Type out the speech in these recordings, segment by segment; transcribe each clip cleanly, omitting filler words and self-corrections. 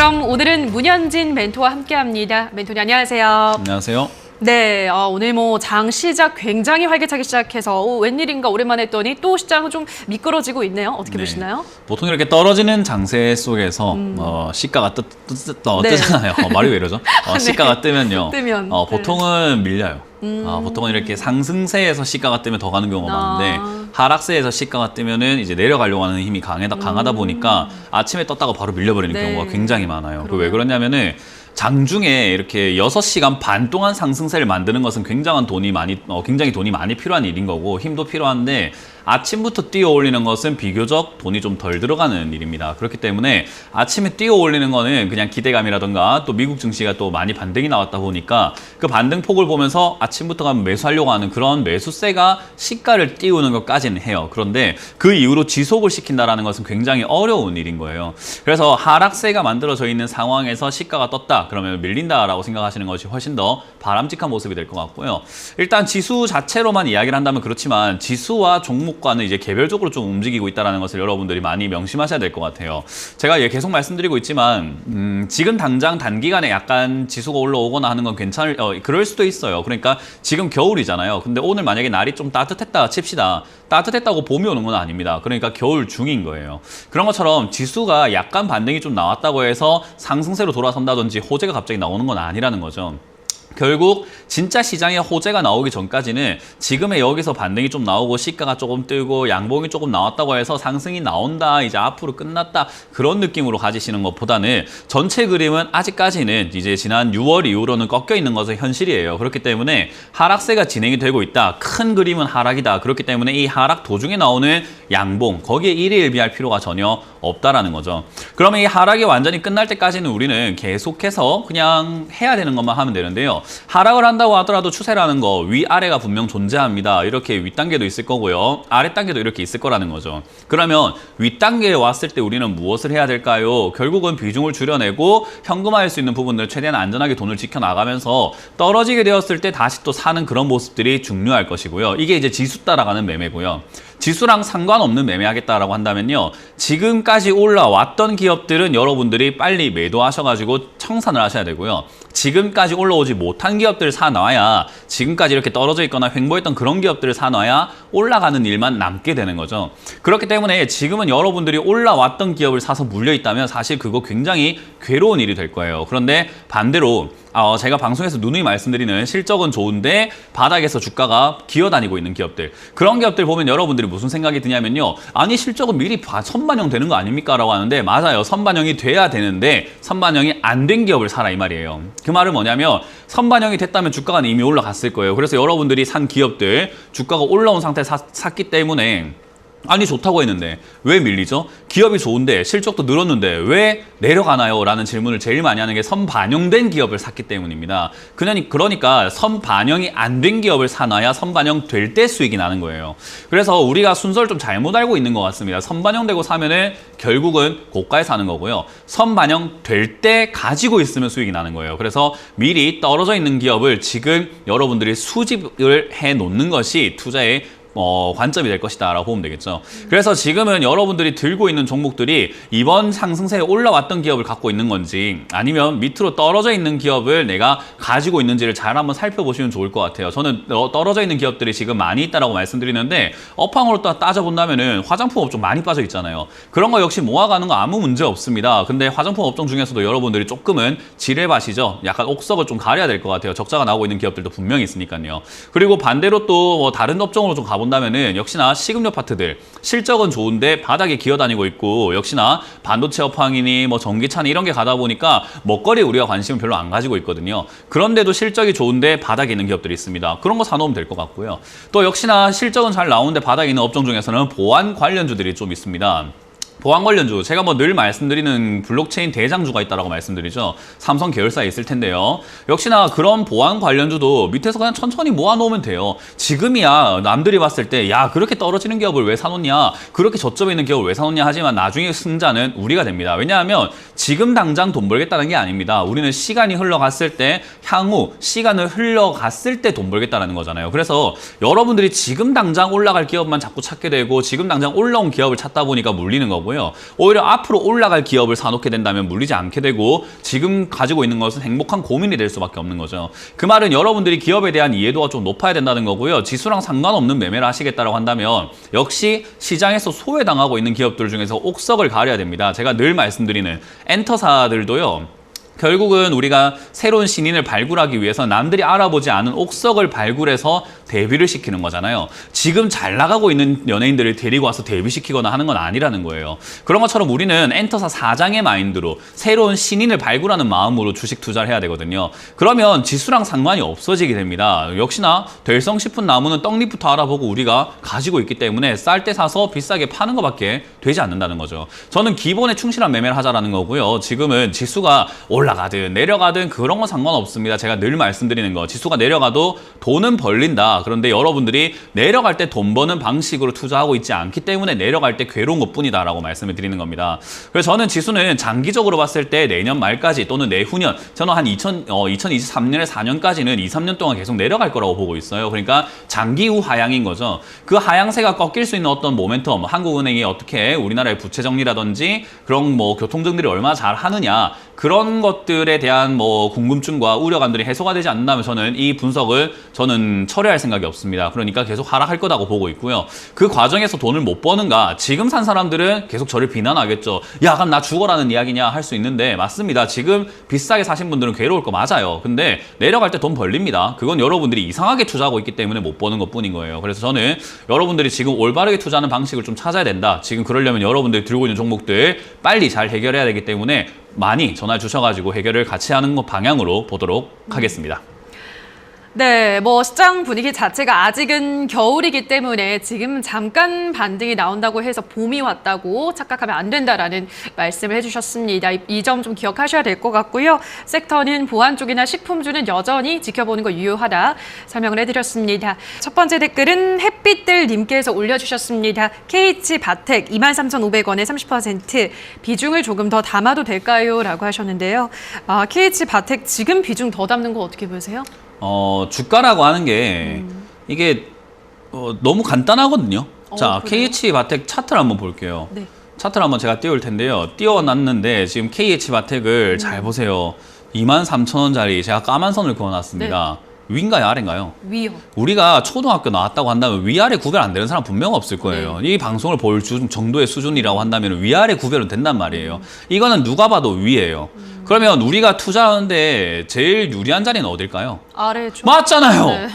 그럼 오늘은 문현진 멘토와 함께합니다. 멘토님 안녕하세요. 안녕하세요. 네, 오늘 장 시작 굉장히 활기차게 시작해서 웬일인가 오랜만에 했더니 또 시장은 좀 미끄러지고 있네요. 어떻게 보시나요? 보통 이렇게 떨어지는 장세 속에서 시가가 뜨잖아요. 말이 왜 이러죠? 시가가 뜨면요. 보통은 밀려요. 보통은 이렇게 상승세에서 시가가 뜨면 더 가는 경우가 많은데 하락세에서 시가가 뜨면은 이제 내려가려고 하는 힘이 강하다 보니까 아침에 떴다가 바로 밀려버리는 경우가 굉장히 많아요. 왜 그러냐면은 장중에 이렇게 6시간 반 동안 상승세를 만드는 것은 굉장히 돈이 많이 필요한 일인 거고 힘도 필요한데 아침부터 뛰어 올리는 것은 비교적 돈이 좀 덜 들어가는 일입니다. 그렇기 때문에 아침에 뛰어 올리는 거는 그냥 기대감이라던가 또 미국 증시가 또 많이 반등이 나왔다 보니까 그 반등폭을 보면서 아침부터 매수하려고 하는 그런 매수세가 시가를 띄우는 것까지는 해요. 그런데 그 이후로 지속을 시킨다는 것은 굉장히 어려운 일인 거예요. 그래서 하락세가 만들어져 있는 상황에서 시가가 떴다. 그러면 밀린다라고 생각하시는 것이 훨씬 더 바람직한 모습이 될 것 같고요. 일단 지수 자체로만 이야기를 한다면 그렇지만 지수와 종목과는 이제 개별적으로 좀 움직이고 있다는 것을 여러분들이 많이 명심하셔야 될 것 같아요. 제가 계속 말씀드리고 있지만 지금 당장 단기간에 약간 지수가 올라오거나 하는 건 그럴 수도 있어요. 그러니까 지금 겨울이잖아요. 근데 오늘 만약에 날이 좀 따뜻했다 칩시다. 따뜻했다고 봄이 오는 건 아닙니다. 그러니까 겨울 중인 거예요. 그런 것처럼 지수가 약간 반등이 좀 나왔다고 해서 상승세로 돌아선다든지 호재가 갑자기 나오는 건 아니라는 거죠. 결국 진짜 시장에 호재가 나오기 전까지는 지금의 여기서 반등이 좀 나오고 시가가 조금 뜨고 양봉이 조금 나왔다고 해서 상승이 나온다 이제 앞으로 끝났다 그런 느낌으로 가지시는 것보다는 전체 그림은 아직까지는 이제 지난 6월 이후로는 꺾여 있는 것은 현실이에요. 그렇기 때문에 하락세가 진행이 되고 있다. 큰 그림은 하락이다. 그렇기 때문에 이 하락 도중에 나오는 양봉 거기에 일희일비할 필요가 전혀 없다라는 거죠. 그러면 이 하락이 완전히 끝날 때까지는 우리는 계속해서 그냥 해야 되는 것만 하면 되는데요. 하락을 한다고 하더라도 추세라는 거 위아래가 분명 존재합니다. 이렇게 윗단계도 있을 거고요. 아랫단계도 이렇게 있을 거라는 거죠. 그러면 윗단계에 왔을 때 우리는 무엇을 해야 될까요? 결국은 비중을 줄여내고 현금화할 수 있는 부분들 최대한 안전하게 돈을 지켜나가면서 떨어지게 되었을 때 다시 또 사는 그런 모습들이 중요할 것이고요. 이게 이제 지수 따라가는 매매고요. 지수랑 상관없는 매매하겠다라고 한다면요. 지금까지 올라왔던 기업들은 여러분들이 빨리 매도하셔가지고 청산을 하셔야 되고요. 지금까지 올라오지 못한 기업들을 사놔야 지금까지 이렇게 떨어져 있거나 횡보했던 그런 기업들을 사놔야 올라가는 일만 남게 되는 거죠. 그렇기 때문에 지금은 여러분들이 올라왔던 기업을 사서 물려있다면 사실 그거 굉장히 괴로운 일이 될 거예요. 그런데 반대로 제가 방송에서 누누이 말씀드리는 실적은 좋은데 바닥에서 주가가 기어다니고 있는 기업들 그런 기업들 보면 여러분들이 무슨 생각이 드냐면요. 아니 실적은 미리 선반영 되는 거 아닙니까? 라고 하는데 맞아요. 선반영이 돼야 되는데 선반영이 안 된 기업을 사라 이 말이에요. 그 말은 뭐냐면 선반영이 됐다면 주가가 이미 올라갔을 거예요. 그래서 여러분들이 산 기업들 주가가 올라온 상태에서 샀기 때문에 아니 좋다고 했는데 왜 밀리죠? 기업이 좋은데 실적도 늘었는데 왜 내려가나요? 라는 질문을 제일 많이 하는 게 선반영된 기업을 샀기 때문입니다. 그러니까 선반영이 안 된 기업을 사놔야 선반영 될 때 수익이 나는 거예요. 그래서 우리가 순서를 좀 잘못 알고 있는 것 같습니다. 선반영되고 사면은 결국은 고가에 사는 거고요. 선반영 될 때 가지고 있으면 수익이 나는 거예요. 그래서 미리 떨어져 있는 기업을 지금 여러분들이 수집을 해 놓는 것이 투자의 관점이 될 것이다 라고 보면 되겠죠. 그래서 지금은 여러분들이 들고 있는 종목들이 이번 상승세에 올라왔던 기업을 갖고 있는 건지 아니면 밑으로 떨어져 있는 기업을 내가 가지고 있는지를 잘 한번 살펴보시면 좋을 것 같아요. 저는 떨어져 있는 기업들이 지금 많이 있다라고 말씀드리는데 업황으로 또 따져본다면은 화장품 업종 많이 빠져 있잖아요. 그런 거 역시 모아가는 거 아무 문제 없습니다. 근데 화장품 업종 중에서도 여러분들이 조금은 지뢰밭이죠. 약간 옥석을 좀 가려야 될 것 같아요. 적자가 나오고 있는 기업들도 분명히 있으니까요. 그리고 반대로 또 다른 업종으로 좀 본다면은 역시나 식음료 파트들 실적은 좋은데 바닥에 기어다니고 있고 역시나 반도체 업황이니 전기차니 이런 게 가다 보니까 먹거리에 우리가 관심을 별로 안 가지고 있거든요. 그런데도 실적이 좋은데 바닥에 있는 기업들이 있습니다. 그런 거 사놓으면 될 것 같고요. 또 역시나 실적은 잘 나오는데 바닥에 있는 업종 중에서는 보안 관련주들이 좀 있습니다. 보안 관련주, 제가 늘 말씀드리는 블록체인 대장주가 있다라고 말씀드리죠. 삼성 계열사에 있을 텐데요. 역시나 그런 보안 관련주도 밑에서 그냥 천천히 모아놓으면 돼요. 지금이야 남들이 봤을 때 야 그렇게 떨어지는 기업을 왜 사놓냐, 그렇게 저점에 있는 기업을 왜 사놓냐 하지만 나중에 승자는 우리가 됩니다. 왜냐하면 지금 당장 돈 벌겠다는 게 아닙니다. 우리는 시간이 흘러갔을 때 향후 시간을 흘러갔을 때 돈 벌겠다는 거잖아요. 그래서 여러분들이 지금 당장 올라갈 기업만 자꾸 찾게 되고 지금 당장 올라온 기업을 찾다 보니까 물리는 거고요. 거고요. 오히려 앞으로 올라갈 기업을 사놓게 된다면 물리지 않게 되고 지금 가지고 있는 것은 행복한 고민이 될 수밖에 없는 거죠. 그 말은 여러분들이 기업에 대한 이해도가 좀 높아야 된다는 거고요. 지수랑 상관없는 매매를 하시겠다고 한다면 역시 시장에서 소외당하고 있는 기업들 중에서 옥석을 가려야 됩니다. 제가 늘 말씀드리는 엔터사들도요. 결국은 우리가 새로운 신인을 발굴하기 위해서 남들이 알아보지 않은 옥석을 발굴해서 데뷔를 시키는 거잖아요. 지금 잘 나가고 있는 연예인들을 데리고 와서 데뷔시키거나 하는 건 아니라는 거예요. 그런 것처럼 우리는 엔터사 사장의 마인드로 새로운 신인을 발굴하는 마음으로 주식 투자를 해야 되거든요. 그러면 지수랑 상관이 없어지게 됩니다. 역시나 될성 싶은 나무는 떡잎부터 알아보고 우리가 가지고 있기 때문에 쌀 때 사서 비싸게 파는 것밖에 되지 않는다는 거죠. 저는 기본에 충실한 매매를 하자라는 거고요. 지금은 지수가 올라가든 내려가든 그런 건 상관없습니다. 제가 늘 말씀드리는 거, 지수가 내려가도 돈은 벌린다. 그런데 여러분들이 내려갈 때 돈 버는 방식으로 투자하고 있지 않기 때문에 내려갈 때 괴로운 것뿐이다 라고 말씀을 드리는 겁니다. 그래서 저는 지수는 장기적으로 봤을 때 내년 말까지 또는 내후년, 저는 한 2023년에 4년까지는 2, 3년 동안 계속 내려갈 거라고 보고 있어요. 그러니까 장기 후 하향인 거죠. 그 하향세가 꺾일 수 있는 어떤 모멘텀, 한국은행이 어떻게 우리나라의 부채 정리라든지 그런 뭐 교통 정리를 얼마나 잘 하느냐, 그런 것들에 대한 뭐 궁금증과 우려감들이 해소가 되지 않는다면 저는 이 분석을 철회할 생각이 없습니다. 그러니까 계속 하락할 거라고 보고 있고요. 그 과정에서 돈을 못 버는가? 지금 산 사람들은 계속 저를 비난하겠죠. 야, 그럼 나 죽어라는 이야기냐 할 수 있는데 맞습니다. 지금 비싸게 사신 분들은 괴로울 거 맞아요. 근데 내려갈 때 돈 벌립니다. 그건 여러분들이 이상하게 투자하고 있기 때문에 못 버는 것뿐인 거예요. 그래서 저는 여러분들이 지금 올바르게 투자하는 방식을 좀 찾아야 된다. 지금 그러려면 여러분들이 들고 있는 종목들 빨리 잘 해결해야 되기 때문에 많이 전화 주셔가지고 해결을 같이 하는 것 방향으로 보도록 하겠습니다. 네, 뭐 시장 분위기 자체가 아직은 겨울이기 때문에 지금 잠깐 반등이 나온다고 해서 봄이 왔다고 착각하면 안 된다라는 말씀을 해주셨습니다. 이 점 좀 기억하셔야 될 것 같고요. 섹터는 보안 쪽이나 식품주는 여전히 지켜보는 거 유효하다 설명을 해드렸습니다. 첫 번째 댓글은 햇빛들님께서 올려주셨습니다. KH바텍 23,500원에 30% 비중을 조금 더 담아도 될까요? 라고 하셨는데요. KH바텍 지금 비중 더 담는 거 어떻게 보세요? 주가라고 하는 게 이게 너무 간단하거든요. 자, 그래요? KH바텍 차트를 한번 볼게요. 네. 차트를 한번 제가 띄울 텐데요. 띄워놨는데 지금 KH바텍을 잘 보세요. 23,000원짜리 제가 까만 선을 그어놨습니다. 위인가요, 아래인가요? 위요. 우리가 초등학교 나왔다고 한다면 위아래 구별 안 되는 사람 분명 없을 거예요. 이 방송을 볼 정도의 수준이라고 한다면 위아래 구별은 된단 말이에요. 이거는 누가 봐도 위예요. 그러면 우리가 투자하는데 제일 유리한 자리는 어딜까요? 아래죠. 맞잖아요. 네.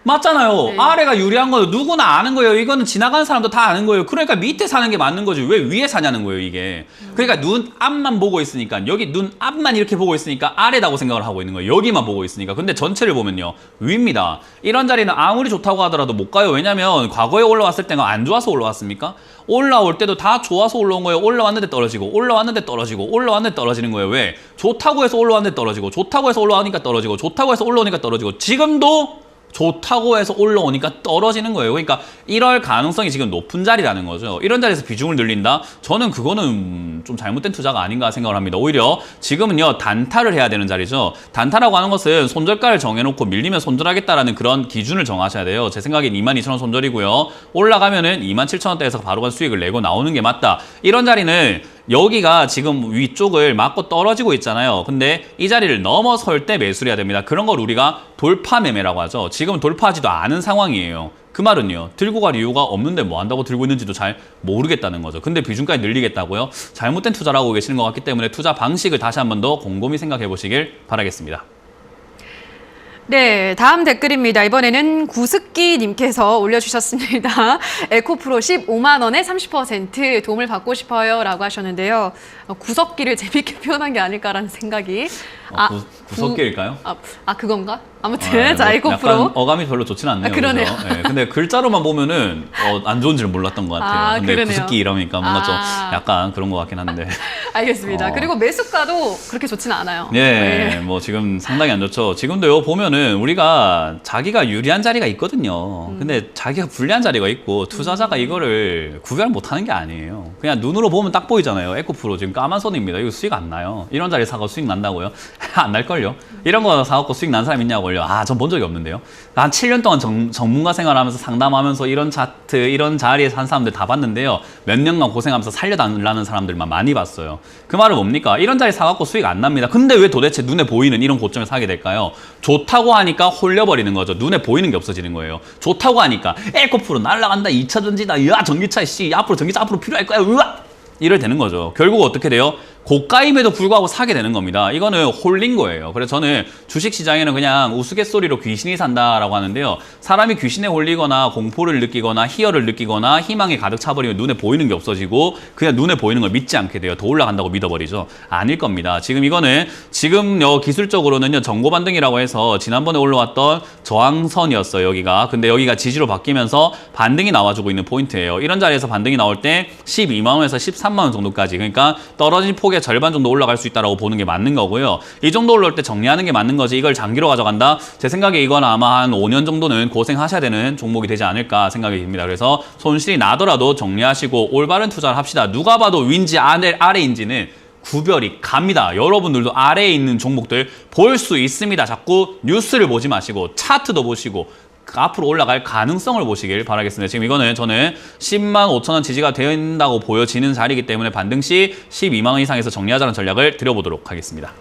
맞잖아요. 네. 아래가 유리한 거는 누구나 아는 거예요. 이거는 지나가는 사람도 다 아는 거예요. 그러니까 밑에 사는 게 맞는 거지. 왜 위에 사냐는 거예요, 이게. 그러니까 눈 앞만 보고 있으니까, 여기 눈 앞만 이렇게 보고 있으니까 아래다고 생각을 하고 있는 거예요. 여기만 보고 있으니까. 근데 전체를 보면요, 위입니다. 이런 자리는 아무리 좋다고 하더라도 못 가요. 왜냐면 과거에 올라왔을 때가 안 좋아서 올라왔습니까? 올라올 때도 다 좋아서 올라온 거예요. 올라왔는데 떨어지고, 올라왔는데 떨어지고, 올라왔는데 떨어지는 거예요. 왜? 좋다고 해서 올라왔는데 떨어지고, 좋다고 해서 올라오니까 떨어지고, 좋다고 해서 올라오니까 떨어지고, 지금도 좋다고 해서 올라오니까 떨어지는 거예요. 그러니까 이럴 가능성이 지금 높은 자리라는 거죠. 이런 자리에서 비중을 늘린다? 저는 그거는 좀 잘못된 투자가 아닌가 생각을 합니다. 오히려 지금은요, 단타를 해야 되는 자리죠. 단타라고 하는 것은 손절가를 정해놓고 밀리면 손절하겠다라는 그런 기준을 정하셔야 돼요. 제 생각엔 22,000원 손절이고요. 올라가면은 27,000원대에서 바로간 수익을 내고 나오는 게 맞다. 이런 자리는 여기가 지금 위쪽을 맞고 떨어지고 있잖아요. 근데 이 자리를 넘어설 때 매수를 해야 됩니다. 그런 걸 우리가 돌파 매매라고 하죠. 지금 돌파하지도 않은 상황이에요. 그 말은요, 들고 갈 이유가 없는데 뭐 한다고 들고 있는지도 잘 모르겠다는 거죠. 근데 비중까지 늘리겠다고요? 잘못된 투자를 하고 계시는 것 같기 때문에 투자 방식을 다시 한 번 더 곰곰이 생각해 보시길 바라겠습니다. 네, 다음 댓글입니다. 이번에는 구습기님께서 올려주셨습니다. 에코프로 15만 원에 30% 도움을 받고 싶어요 라고 하셨는데요. 구석기를 재밌게 표현한 게 아닐까라는 생각이. 구석기일까요? 그건가? 아무튼 자, 에코프로. 약간 어감이 별로 좋진 않네요. 그러네요. 네, 근데 글자로만 보면은 안 좋은지는 몰랐던 것 같아요. 근데 그러네요. 구석기 이러니까 뭔가 좀 약간 그런 것 같긴 한데. 알겠습니다. 그리고 매수가도 그렇게 좋지는 않아요. 네, 뭐 지금 상당히 안 좋죠. 지금도요, 보면은 우리가 자기가 유리한 자리가 있거든요. 근데 자기가 불리한 자리가 있고 투자자가 이거를 구별 못하는 게 아니에요. 그냥 눈으로 보면 딱 보이잖아요. 에코프로 지금 까만 선입니다. 이거 수익 안 나요. 이런 자리 사가 수익 난다고요? 안 날걸요? 이런 거 사갖고 수익 난 사람 있냐고요? 아, 전 본 적이 없는데요. 한 7년 동안 전문가 생활하면서 상담하면서 이런 차트, 이런 자리에서 한 사람들 다 봤는데요. 몇 년간 고생하면서 살려달라는 사람들만 많이 봤어요. 그 말은 뭡니까? 이런 자리 사갖고 수익 안 납니다. 근데 왜 도대체 눈에 보이는 이런 고점에 사게 될까요? 좋다고 하니까 홀려버리는 거죠. 눈에 보이는 게 없어지는 거예요. 좋다고 하니까 에코프로 날아간다, 2차 전지다, 야 전기차 씨, 앞으로 전기차 앞으로 필요할 거야, 으악! 이럴 되는 거죠. 결국 어떻게 돼요? 고가임에도 불구하고 사게 되는 겁니다. 이거는 홀린 거예요. 그래서 저는 주식시장에는 그냥 우스갯소리로 귀신이 산다라고 하는데요. 사람이 귀신에 홀리거나 공포를 느끼거나 희열을 느끼거나 희망에 가득 차버리면 눈에 보이는 게 없어지고 그냥 눈에 보이는 걸 믿지 않게 돼요. 더 올라간다고 믿어버리죠. 아닐 겁니다. 지금 이거는 기술적으로는요. 정고 반등이라고 해서 지난번에 올라왔던 저항선이었어요. 여기가. 근데 여기가 지지로 바뀌면서 반등이 나와주고 있는 포인트예요. 이런 자리에서 반등이 나올 때 12만 원에서 13만 원 정도까지, 그러니까 떨어진 폭의 절반 정도 올라갈 수 있다고 보는 게 맞는 거고요. 이 정도 올라올 때 정리하는 게 맞는 거지 이걸 장기로 가져간다? 제 생각에 이건 아마 한 5년 정도는 고생하셔야 되는 종목이 되지 않을까 생각이 듭니다. 그래서 손실이 나더라도 정리하시고 올바른 투자를 합시다. 누가 봐도 윈지 아래인지는 구별이 갑니다. 여러분들도 아래에 있는 종목들 볼 수 있습니다. 자꾸 뉴스를 보지 마시고 차트도 보시고 앞으로 올라갈 가능성을 보시길 바라겠습니다. 지금 이거는 저는 10만 5천 원 지지가 된다고 보여지는 자리이기 때문에 반등 시 12만 원 이상에서 정리하자는 전략을 드려보도록 하겠습니다.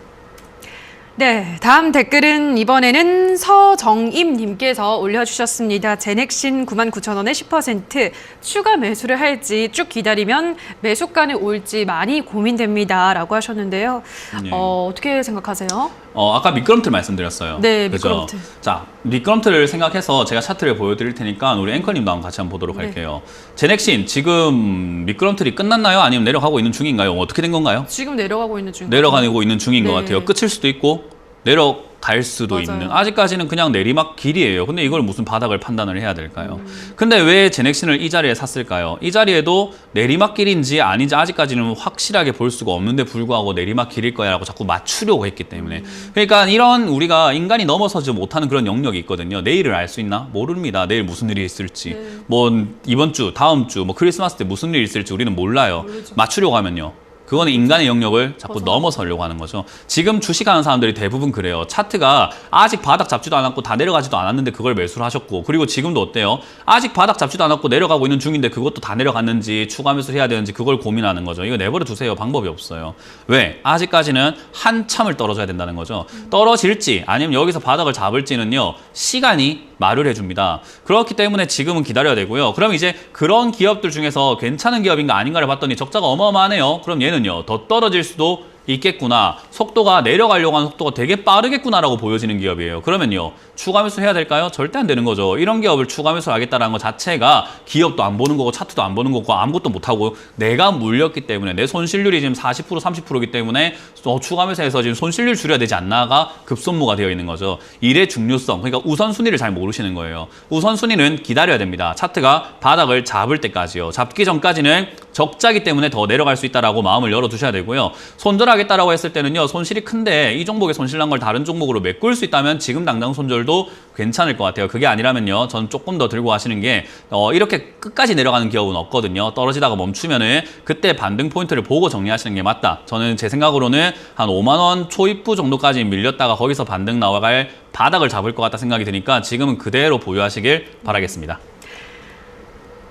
네, 다음 댓글은 이번에는 서정임님께서 올려주셨습니다. 제넥신 99,000원에 10% 추가 매수를 할지 쭉 기다리면 매수가는 올지 많이 고민됩니다. 라고 하셨는데요. 네. 어떻게 생각하세요? 아까 미끄럼틀 말씀드렸어요. 네, 그죠? 미끄럼틀. 자, 미끄럼틀을 생각해서 제가 차트를 보여드릴 테니까 우리 앵커님도 한번 같이 한번 보도록 할게요. 제넥신 지금 미끄럼틀이 끝났나요? 아니면 내려가고 있는 중인가요? 어떻게 된 건가요? 지금 내려가고 있는 중입니다. 내려가고 있는 중인 것 네. 같아요. 끝일 수도 있고 내려갈 수도 맞아요. 있는, 아직까지는 그냥 내리막 길이에요. 근데 이걸 무슨 바닥을 판단을 해야 될까요? 근데 왜 제넥신을 이 자리에 샀을까요? 이 자리에도 내리막 길인지 아닌지 아직까지는 확실하게 볼 수가 없는데 불구하고 내리막 길일 거야 라고 자꾸 맞추려고 했기 때문에. 그러니까 이런 우리가 인간이 넘어서지 못하는 그런 영역이 있거든요. 내일을 알 수 있나? 모릅니다. 내일 무슨 일이 있을지. 뭐 이번 주, 다음 주, 뭐 크리스마스 때 무슨 일이 있을지 우리는 몰라요. 모르죠. 맞추려고 하면요. 그거는 인간의 영역을 자꾸 넘어서려고 하는 거죠. 지금 주식하는 사람들이 대부분 그래요. 차트가 아직 바닥 잡지도 않았고 다 내려가지도 않았는데 그걸 매수를 하셨고, 그리고 지금도 어때요? 아직 바닥 잡지도 않았고 내려가고 있는 중인데 그것도 다 내려갔는지 추가 매수를 해야 되는지 그걸 고민하는 거죠. 이거 내버려 두세요. 방법이 없어요. 왜? 아직까지는 한참을 떨어져야 된다는 거죠. 떨어질지 아니면 여기서 바닥을 잡을지는요, 시간이 말을 해줍니다. 그렇기 때문에 지금은 기다려야 되고요. 그럼 이제 그런 기업들 중에서 괜찮은 기업인가 아닌가를 봤더니 적자가 어마어마하네요. 그럼 얘는요, 더 떨어질 수도 있겠구나. 속도가 내려가려고 하는 속도가 되게 빠르겠구나라고 보여지는 기업이에요. 그러면요, 추가 매수 해야 될까요? 절대 안 되는 거죠. 이런 기업을 추가 매수를 하겠다는 것 자체가 기업도 안 보는 거고 차트도 안 보는 거고 아무것도 못하고 내가 물렸기 때문에, 내 손실률이 지금 40% 30%이기 때문에 추가 매수해서 지금 손실률 줄여야 되지 않나가 급선무가 되어 있는 거죠. 일의 중요성, 그러니까 우선순위를 잘 모르시는 거예요. 우선순위는 기다려야 됩니다. 차트가 바닥을 잡을 때까지요. 잡기 전까지는 적자기 때문에 더 내려갈 수 있다라고 마음을 열어두셔야 되고요. 손절하겠다라고 했을 때는요, 손실이 큰데 이 종목에 손실난 걸 다른 종목으로 메꿀 수 있다면 지금 당장 손절도 괜찮을 것 같아요. 그게 아니라면요, 저는 조금 더 들고 가시는 게, 이렇게 끝까지 내려가는 기업은 없거든요. 떨어지다가 멈추면은 그때 반등 포인트를 보고 정리하시는 게 맞다. 저는 제 생각으로는 한 5만 원 초입부 정도까지 밀렸다가 거기서 반등 나와갈 바닥을 잡을 것 같다 생각이 드니까 지금은 그대로 보유하시길 바라겠습니다.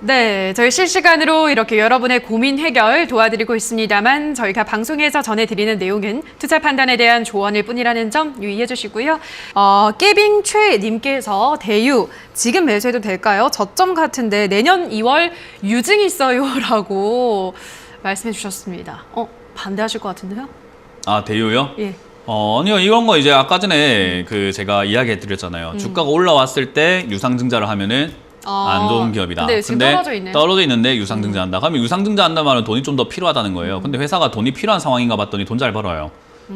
네, 저희 실시간으로 이렇게 여러분의 고민 해결 도와드리고 있습니다만 저희가 방송에서 전해드리는 내용은 투자 판단에 대한 조언일 뿐이라는 점 유의해 주시고요. 깨빙최님께서 대유 지금 매수해도 될까요? 저점 같은데 내년 2월 유증 있어요 라고 말씀해 주셨습니다. 반대하실 것 같은데요? 아, 대유요? 예. 아니요, 이런 거 이제 아까 전에 제가 이야기해 드렸잖아요. 주가가 올라왔을 때 유상증자를 하면은 안 좋은 기업이다. 근데 지금 떨어져 있네요. 떨어져 있는데 유상증자한다. 그러면 유상증자한다 말은 돈이 좀 더 필요하다는 거예요. 근데 회사가 돈이 필요한 상황인가 봤더니 돈 잘 벌어요.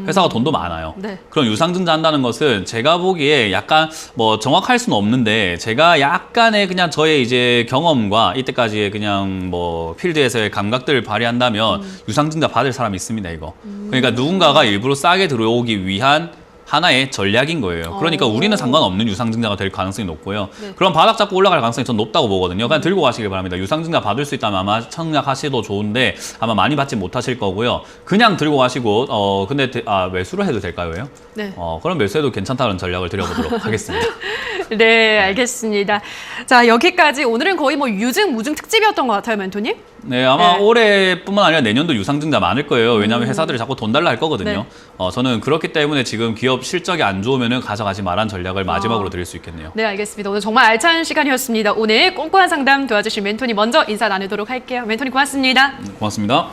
회사가 돈도 많아요. 네. 그럼 유상증자한다는 것은 제가 보기에 약간 뭐 정확할 수는 없는데, 제가 약간의 그냥 저의 이제 경험과 이때까지의 그냥 뭐 필드에서의 감각들을 발휘한다면 유상증자 받을 사람이 있습니다, 이거. 그러니까 누군가가 일부러 싸게 들어오기 위한 하나의 전략인 거예요. 그러니까 우리는 상관없는 유상증자가 될 가능성이 높고요. 네. 그럼 바닥 잡고 올라갈 가능성이 전 높다고 보거든요. 그냥 들고 가시길 바랍니다. 유상증자 받을 수 있다면 아마 청약하셔도 좋은데 아마 많이 받지 못하실 거고요. 그냥 들고 가시고 근데 매수를 해도 될까요? 네. 그럼 매수해도 괜찮다는 전략을 드려보도록 하겠습니다. 네, 알겠습니다. 자, 여기까지 오늘은 거의 뭐 유증, 무증 특집이었던 것 같아요, 멘토님. 네, 아마 네. 올해뿐만 아니라 내년도 유상증자 많을 거예요. 왜냐하면 회사들이 자꾸 돈 달라 할 거거든요. 네. 저는 그렇기 때문에 지금 기업 실적이 안 좋으면 가져가지 말란 전략을 마지막으로 드릴 수 있겠네요. 네, 알겠습니다. 오늘 정말 알찬 시간이었습니다. 오늘 꼼꼼한 상담 도와주신 멘토님 먼저 인사 나누도록 할게요. 멘토님 고맙습니다. 고맙습니다.